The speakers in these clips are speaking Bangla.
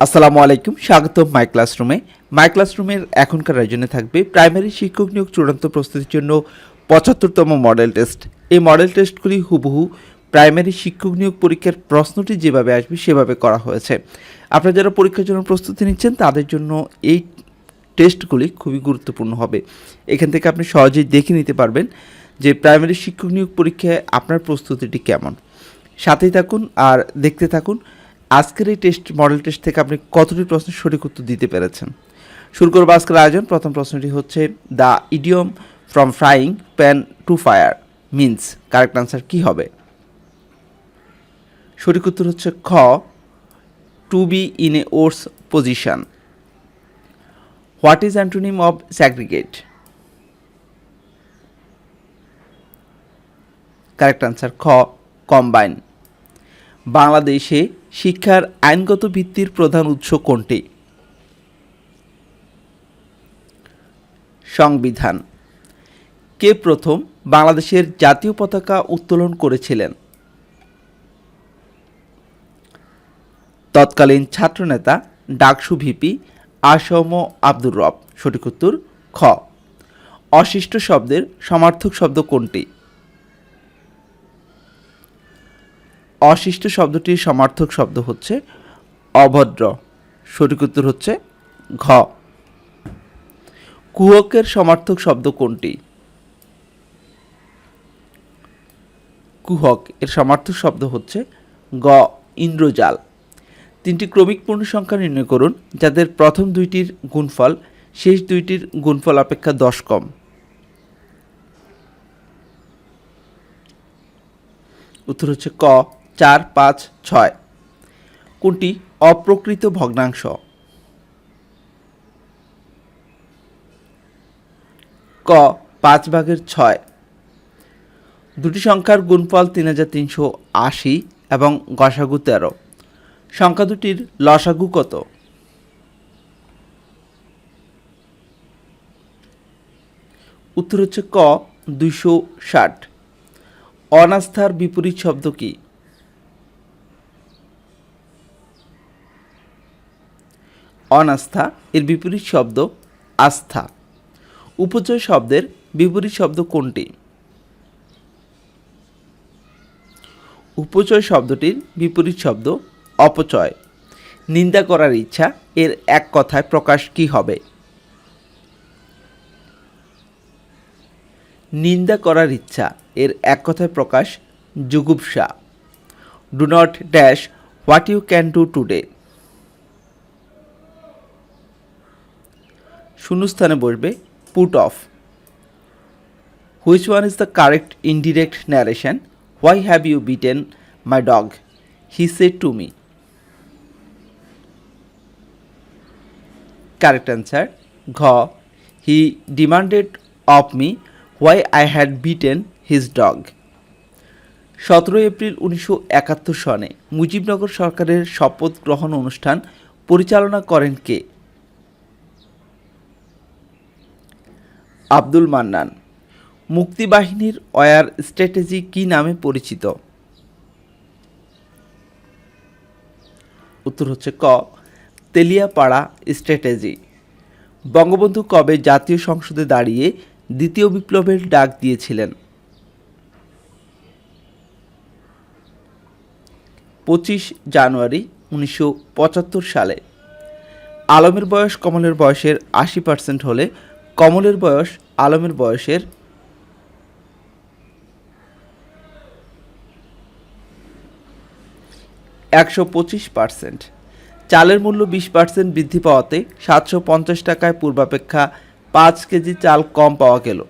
আসসালামু আলাইকুম, স্বাগতম মাই ক্লাসরুমের এখনকার আয়োজনে থাকবে প্রাইমারি শিক্ষক নিয়োগ চূড়ান্ত প্রস্তুতির জন্য ৭৫তম মডেল টেস্ট। এই মডেল টেস্টগুলি হুবহু প্রাইমারি শিক্ষক নিয়োগ পরীক্ষার প্রশ্নটি যেভাবে আসবে সেভাবে করা হয়েছে। আপনারা যারা পরীক্ষার জন্য প্রস্তুতি নিচ্ছেন তাদের জন্য এই টেস্টগুলি খুবই গুরুত্বপূর্ণ হবে। এখান থেকে আপনি সহজেই দেখে নিতে পারবেন যে প্রাইমারি শিক্ষক নিয়োগ পরীক্ষায় আপনার প্রস্তুতিটি কেমন। সাথেই থাকুন আর দেখতে থাকুন আজকের এই মডেল টেস্ট থেকে আপনি কতটি প্রশ্নের সঠিক উত্তর দিতে পেরেছেন। শুরু করবো আজকের আয়োজন। প্রথম প্রশ্নটি হচ্ছে, the idiom from frying pan to fire means, correct answer কী হবে? সঠিক উত্তর হচ্ছে খ, to be in a worse position. What is antonym of segregate? Correct answer খ, কম্বাইন। বাংলাদেশে শিক্ষার আইনগত ভিত্তির প্রধান উৎস কোনটি? সংবিধান। কে প্রথম বাংলাদেশের জাতীয় পতাকা উত্তোলন করেছিলেন? তৎকালীন ছাত্রনেতা ডাকসু ভিপি আসম আব্দুর রব। সঠিক উত্তর খ। অশিষ্ট শব্দের সমার্থক শব্দ কোনটি? অশিষ্ট শব্দটির সমার্থক শব্দ হচ্ছে অভদ্র। সঠিক উত্তর হচ্ছে ঘ। কুহকের সমার্থক শব্দ কোনটি? কুহক এর সমার্থক শব্দ হচ্ছে গ, ইন্দ্রজাল। তিনটি ক্রমিক পূর্ণ সংখ্যা নির্ণয় করুন যাদের প্রথম দুইটির গুণফল শেষ দুইটির গুণফল অপেক্ষা 10 কম। উত্তর হচ্ছে ক, 4, 5, 6। কোনটি অপ্রকৃত ভগ্নাংশ? ক, 5/6। দুটি সংখ্যার গুণফল 3380 এবং গসাগু 13। সংখ্যা দুটির লসাগু কত? উত্তর হচ্ছে ক, 260। অনাস্থার বিপরীত শব্দ কি? অনাস্থা এর বিপরীত শব্দ আস্থা। উপচয় শব্দের বিপরীত শব্দ কোনটি? উপচয় শব্দটির বিপরীত শব্দ অপচয়। নিন্দা করার ইচ্ছা এর এক কথায় প্রকাশ কি হবে? নিন্দা করার ইচ্ছা এর এক কথায় প্রকাশ জুগুপ্সা। Do not dash what you can do today. শূন্যস্থানে বসবে put off. Which one is the correct indirect narration? Why have you beaten my dog? He said to me. Correct answer ঘ, he demanded of me why I had beaten his dog. 17 April 1971 সনে মুজিবনগর সরকারের শপথ গ্রহণ অনুষ্ঠান পরিচালনা করেন কে? আব্দুল মান্নান। মুক্তিবাহিনীর ওয়ার স্ট্র্যাটেজি কি নামে পরিচিত? উত্তর হচ্ছে ক, তেলিয়াপাড়া স্ট্র্যাটেজি। বঙ্গবন্ধু কবে জাতীয় সংসদে দাঁড়িয়ে দ্বিতীয় বিপ্লবের ডাক দিয়েছিলেন? 25 জানুয়ারি 1975 সালে। আলমের বয়স কমলের বয়সের 80% হলে কমলের বয়স আলমের বয়সের 125%। চালের মূল্য 20% বৃদ্ধি পাওয়াতে 750 টাকায় পূর্বাপেক্ষা 5 কেজি চাল কম পাওয়া গেল।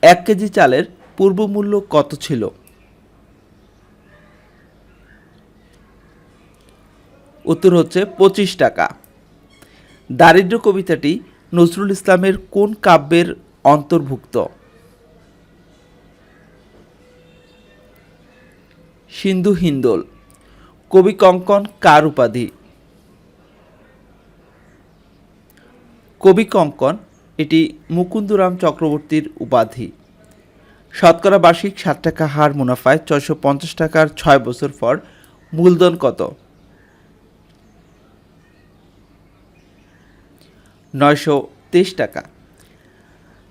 1 কেজি চালের পূর্ব মূল্য কত ছিল? উত্তর হচ্ছে 25 টাকা। দারিদ্র্য কবিতাটি নজরুল ইসলামের কোন কাব্যের অন্তর্ভুক্ত? সিন্ধু হিন্দোল। কবি কঙ্কন কার উপাধি? কবি কঙ্কন এটি মুকুন্দরাম চক্রবর্তীর উপাধি। শতকরা বার্ষিক 7 টাকা হার মুনাফায় 650 টাকার 6 বছর পর মূলধন কত? 923 টাকা।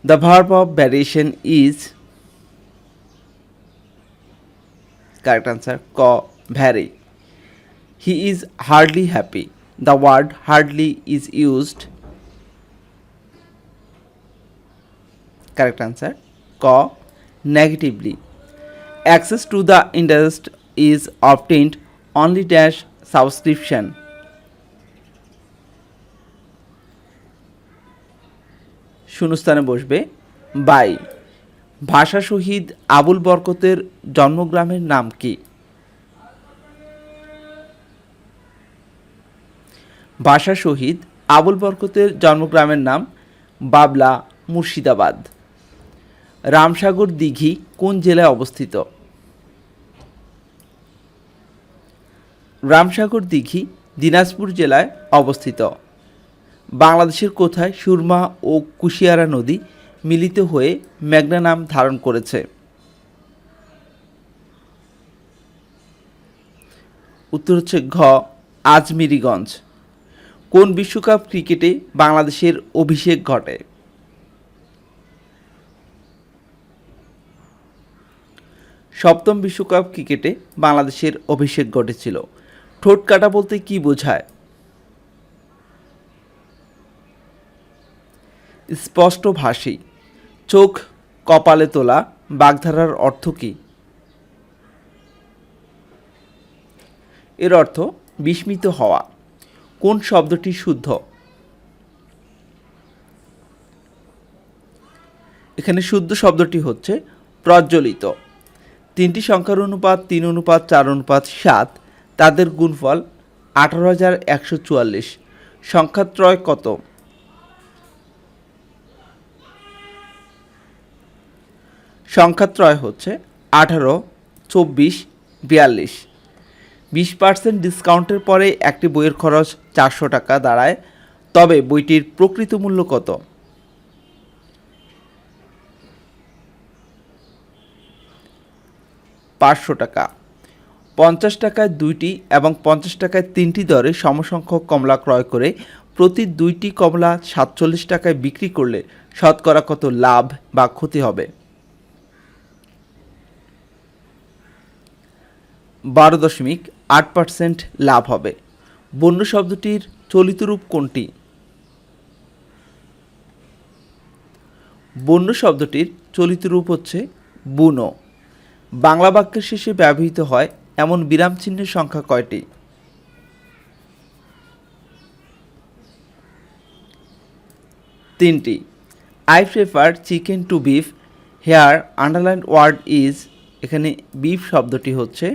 The verb of variation is, correct answer ক vary. He is hardly happy, the word hardly is used, correct answer ক negatively. Access to the interest is obtained only dash subscription, শূন্যস্থানে বসবে বাই। ভাষা শহীদ আবুল বরকতের জন্মগ্রামের নাম কি? ভাষা শহীদ আবুল বরকতের জন্মগ্রামের নাম বাবলা, মুর্শিদাবাদ। রামসাগর দিঘি কোন জেলায় অবস্থিত? রামসাগর দিঘি দিনাজপুর জেলায় অবস্থিত। বাংলাদেশের কোথায় সুরমা ও কুশিয়ারা নদী মিলিত হয়ে মেঘনা নাম ধারণ করেছে? উত্তর হচ্ছে ঘ আজমিরিগঞ্জ। কোন বিশ্বকাপ ক্রিকেটে বাংলাদেশের অভিষেক ঘটে? সপ্তম বিশ্বকাপ ক্রিকেটে বাংলাদেশের অভিষেক ঘটেছিল। ঠোঁট কাটা বলতে কি বোঝায়? স্পষ্টভাষী। চোখ কপালে তোলা বাগধারার অর্থ কী? এর অর্থ বিস্মিত হওয়া। কোন শব্দটি শুদ্ধ? এখানে শুদ্ধ শব্দটি হচ্ছে প্রজ্বলিত। তিনটি সংখ্যার অনুপাত 3:4:7, তাদের গুণফল 18,144। সংখ্যাত্রয় কত? সংখ্যাত্রয় হচ্ছে 18, 24, 42। 20% ডিসকাউন্টের পরে একটি বইয়ের খরচ 400 টাকা দাঁড়ায়, তবে বইটির প্রকৃত মূল্য কত? পাঁচশো টাকা। 50 টাকায় 2টি এবং 50 টাকায় 3টি দরে সমসংখ্যক কমলা ক্রয় করে প্রতি 2টি কমলা 47 টাকায় বিক্রি করলে শতকরা কত লাভ বা ক্ষতি হবে? 12.8% লাভ হবে। বন্য শব্দটির চলিত রূপ কোনটি? বন্য শব্দটির চলিত রূপ হচ্ছে বুনো। বাংলা বাক্যের শেষে ব্যবহৃত হয় এমন বিরাম চিহ্নের সংখ্যা কয়টি? 3টি। I prefer chicken to beef, here underline word is, এখানে বিফ শব্দটি হচ্ছে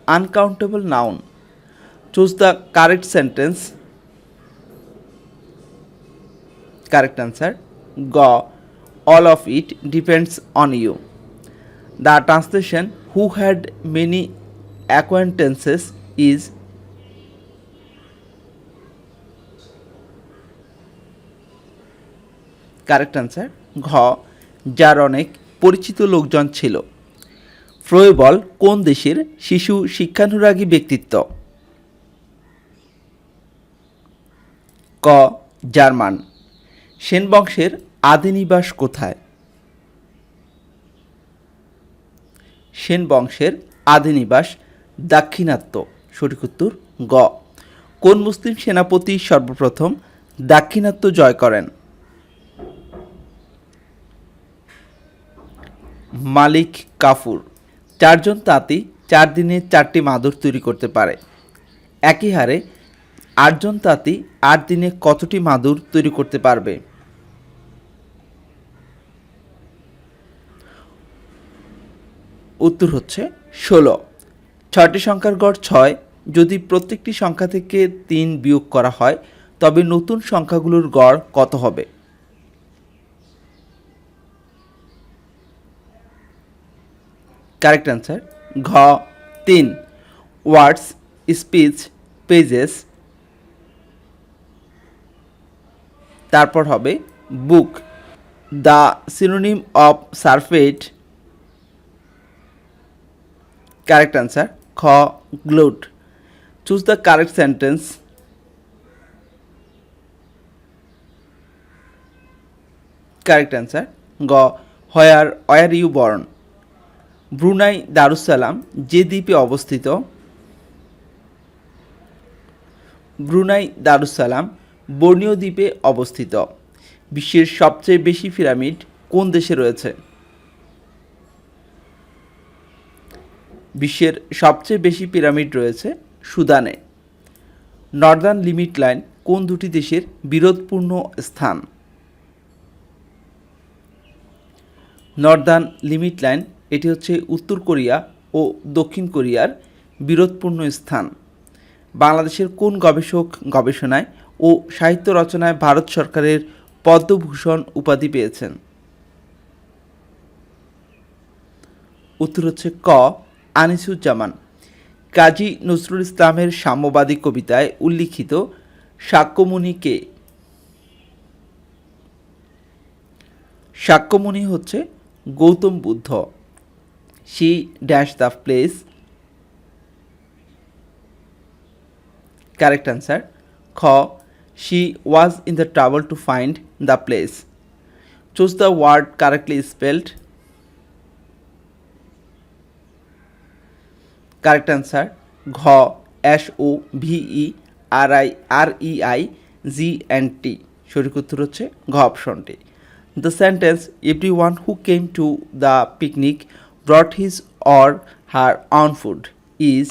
uncountable noun. Choose the correct sentence, correct answer গ all of it depends on you. The translation who had many acquaintances is, correct answer ঘ যার অনেক পরিচিত লোকজন ছিল। ফ্রয়েবল কোন দেশের শিশু শিক্ষানুরাগী ব্যক্তিত্ব? ক জার্মান। সেন বংশের আদি নিবাস কোথায়? সেন বংশের আদি নিবাস দাক্ষিণাত্য। সঠিক উত্তর গ। কোন মুসলিম সেনাপতি সর্বপ্রথম দাক্ষিণাত্য জয় করেন? মালিক কাফুর। 4 জন তাঁতি 4 দিনে 4টি মাদুর তৈরি করতে পারে। একই হারে 8 জন তাঁতি 8 দিনে কতটি মাদুর তৈরি করতে পারবে? উত্তর হচ্ছে 16। 6টি সংখ্যার গড় 6। যদি প্রত্যেকটি সংখ্যা থেকে 3 বিয়োগ করা হয় তবে নতুন সংখ্যাগুলোর গড় কত হবে? কারেক্ট অ্যান্সার ঘ 3। ওয়ার্ডস, স্পিচ, পেজেস, তারপর হবে book. The synonym of surfeit, correct answer খ glut. Choose the correct sentence, correct answer গ where you born. Brunei Darussalam যে দ্বীপে অবস্থিত? ব্রুনাই দারুসালাম বর্নিও দ্বীপে অবস্থিত। বিশ্বের সবচেয়ে বেশি পিরামিড কোন দেশে রয়েছে? বিশ্বের সবচেয়ে বেশি পিরামিড রয়েছে সুদানে। নর্দার্ন লিমিট লাইন কোন দুটি দেশের বিরোধপূর্ণ স্থান? নর্দার্ন লিমিট লাইন এটি হচ্ছে উত্তর কোরিয়া ও দক্ষিণ কোরিয়ার বিরোধপূর্ণ স্থান। বাংলাদেশের কোন গবেষক গবেষণায় ও সাহিত্য রচনায় ভারত সরকারের পদ্মভূষণ উপাধি পেয়েছেন? উত্তর হচ্ছে ক আনিসুজ্জামান। কাজী নজরুল ইসলামের সাম্যবাদী কবিতায় উল্লিখিত শাক্যমুনি কে? শাক্যমুনি হচ্ছে Gautam Buddha. She dash the place. Correct answer খ she was in the travel to find the place. Choose the word correctly spelled. Correct answer ঘ SOVEREIGNT। সঠিক উত্তর হচ্ছে ঘ অপশনটি। The sentence every one who came to the picnic brought his or her own food is.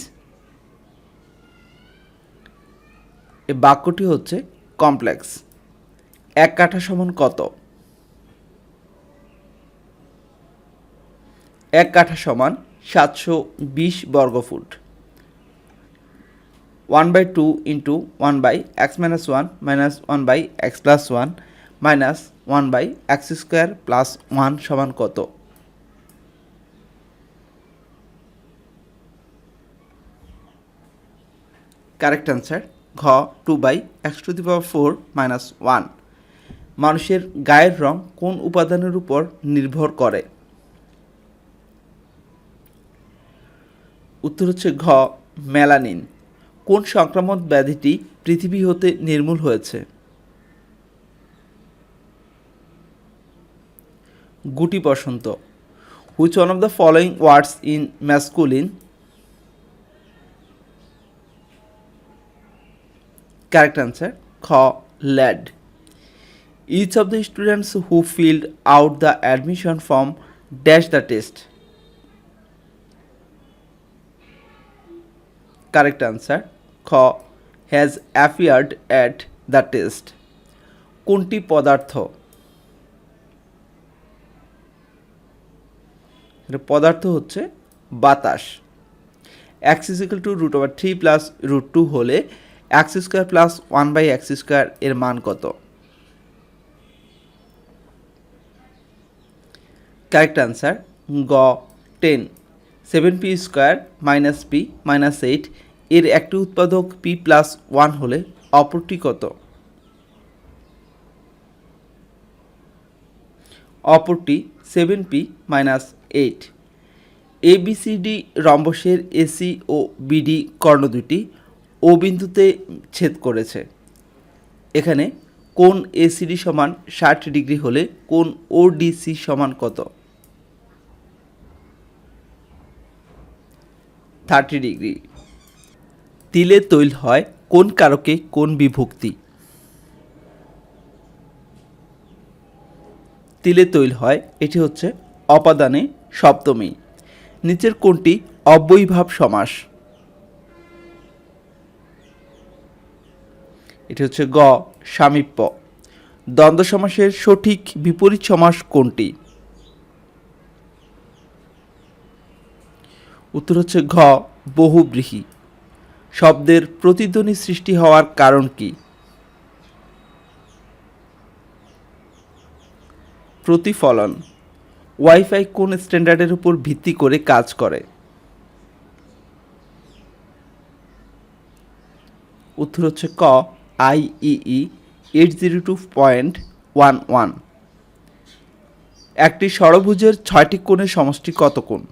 এ বাক্যটি হচ্ছে কমপ্লেক্স। এক কাঠা সমান কত? এক কাঠা সমান 720 বর্গফুট। 1/2 into 1/x minus 1 minus 1/x plus 1 minus 1/x square plus 1 সমান কত? কারেক্ট অ্যান্সার ঘ 2/x⁴ minus 1। মানুষের গায়ের রং কোন উপাদানের উপর নির্ভর করে? উত্তর হচ্ছে ঘ মেলানিন। কোন সংক্রামক ব্যাধিটি পৃথিবী হতে নির্মূল হয়েছে? গুটি বসন্ত। Which one of the following words in masculine? Correct answer খ lad. Each of the students who filled out the admission form dash the test. Correct answer খ has appeared at the test. কোনটি পদার্থ? পদার্থ হচ্ছে বাতাস। x = √3 + √2 হলে x² + 1/x² এর মান কত? কারেক্ট অ্যান্সার গ 10। 7p² - p - 8 এর একটি উৎপাদক p + 1 হলে অপরটি কত? অপরটি 7p - 8। ABCD রম্বসের AC ও BD কর্ণ দুটি ও বিন্দুতে ছেদ করেছে। এখানে কোণ ACD সমান 60 ডিগ্রি হলে কোণ ODC সমান কত? 30 ডিগ্রি। তিলে তৈল হয় কোন কারকে কোন বিভক্তি? তিলে তৈল হয় এটি হচ্ছে অপাদানে সপ্তমী। নিচের কোনটি অব্যয়ীভাব সমাস? এটি হচ্ছে গ সামীপ্য। দ্বন্দ্ব সমাসের সঠিক বিপরীত সমাস কোনটি? উত্তর হচ্ছে ঘ বহুব্রীহি। শব্দের প্রতিধ্বনি সৃষ্টি হওয়ার কারণ কি? প্রতিফলন। ওয়াইফাই কোন স্ট্যান্ডার্ডের উপর ভিত্তি করে কাজ করে? উত্তর হচ্ছে ক IEEE 802.11। একটি ষড়ভুজের 6টি কোণের সমষ্টি কত কোণ?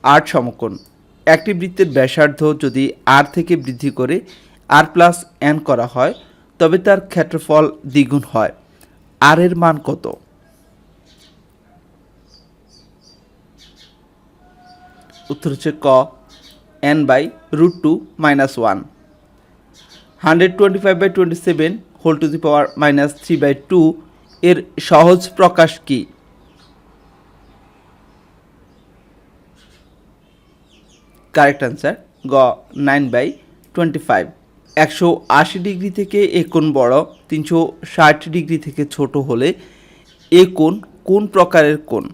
8 সমকোণ। একটি বৃত্তের ব্যাসার্ধ যদি r থেকে বৃদ্ধি করে r + n করা হয় তবে তার ক্ষেত্রফল দ্বিগুণ হয়। আর এর মান কত? উত্তর হচ্ছে ক n/√2 - 1। 125/27 হোল টু দি পাওয়ার -3/2 এর সহজ প্রকাশ কি? কারেক্ট অ্যান্সার গ 9/25। 180 ডিগ্রি থেকে এ কোণ বড়, 360 ডিগ্রি থেকে ছোট হলে এ কোণ কোন প্রকারের কোণ?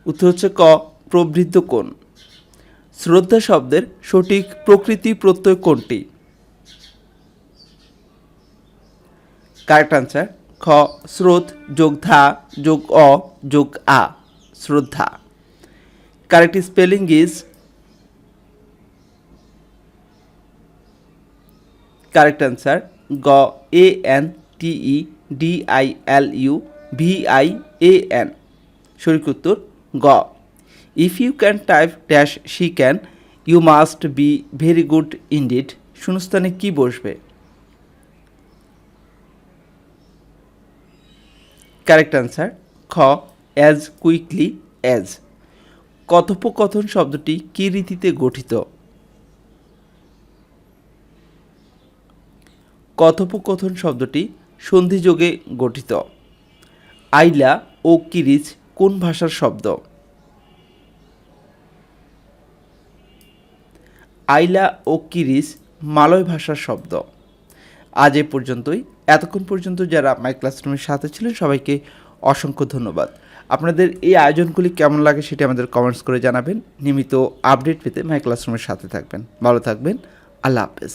উত্তর হচ্ছে ক প্রবৃদ্ধ কোণ। শ্রদ্ধা শব্দের সঠিক প্রকৃতি প্রত্যয় কোনটি? কারেক্ট আনসার খ স্রোত যোগ ধা যোগ অ যোগ আ, শ্রদ্ধা। Correct spelling is, correct answer গ ANTEDILUVIAN। সঠিক উত্তর গ। If you can type dash she can, you must be very good indeed শূন্যস্থানে কি বসবে? কারেক্ট আনসার খ অ্যাজ কুইকলি অ্যাজ। কথোপকথন শব্দটি কি রীতিতে গঠিত? কথোপকথন শব্দটি সন্ধিযোগে গঠিত। আইলা ও কিরিচ কোন ভাষার শব্দ? আইলা ও কিরিচ মালয় ভাষার শব্দ। আজ এ পর্যন্তই। এতক্ষণ পর্যন্ত যারা মাই ক্লাসরুমের সাথে ছিলেন সবাইকে অসংখ্য ধন্যবাদ। আপনাদের এই আয়োজনগুলি কেমন লাগে সেটি আমাদের কমেন্টস করে জানাবেন। নিয়মিত আপডেট পেতে মাই ক্লাসরুমের সাথে থাকবেন। ভালো থাকবেন। আল্লাহ হাফেজ।